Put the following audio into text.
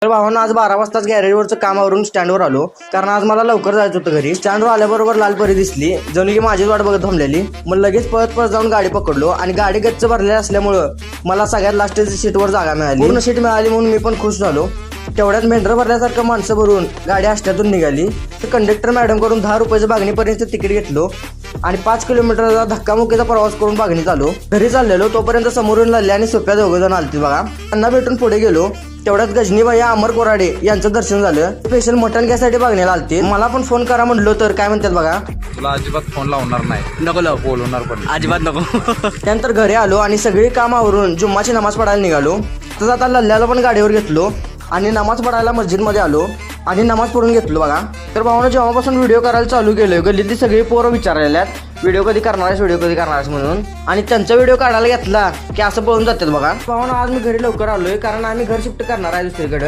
तर भावांना आज 12 वाजताच गॅरेजवरचं कामावरून स्टँडवर आलो, कारण आज मला लवकर जायचं होतं घरी. स्टँडवर आल्याबरोबर लाल परी दिसली, जणू की माझीच वाट बघत थांबलेली. मग लगेच पळत जाऊन गाडी पकडलो आणि गाडी गच्च भरलेली असल्यामुळं मला सगळ्यात लास्टच्या सीटवर जागा मिळाली. पूर्ण सीट मिळाली म्हणून मी पण खुश झालो. तेवढ्यात मेंढर भरल्यासारखं माणसं भरून गाडी आष्ट्यातून निघाली. तर कंडक्टर मॅडम कडून 10 रुपयाचं बागणीपर्यंत तिकीट घेतलो आणि 5 किलोमीटरचा धक्कामुक्कीचा प्रवास करून बागणीत आलो. घरी चाललेलो तोपर्यंत समोरून लाल्ले आणि सोप्या दोघंजण आलती बघा. त्यांना भेटून पुढे गेलो. तेवढ्यात गजनीबाई अमर कोराडे यांचं दर्शन झालं. स्पेशल मटण घ्यायसाठी बागणीला आलते. मला पण फोन करा म्हणलो तर काय म्हणतात बघा, तुला अजिबात फोन लावणार नाही, नको लाव, बोलवणार पण अजिबात नको. त्यानंतर घरी आलो आणि सगळी कामावरून जुम्माची नमाज पडायला निघालो. तर आता लल्ल्याला पण गाडीवर घेतलो आणि नमाज पडायला मस्जिदमध्ये आलो आणि नमाज पढून घेतलो बघा. तर भावानं जेव्हापासून व्हिडिओ करायला चालू केलोय, गल्लीतली सगळी पोरं विचारायला व्हिडिओ कधी करणार आहेस म्हणून. आणि त्यांचा व्हिडिओ काढायला घेतला की असं पळून जातात बघा. भावानं आज मी घरी लवकर आलोय, कारण आम्ही घर शिफ्ट करणार आहे दुसरीकडे.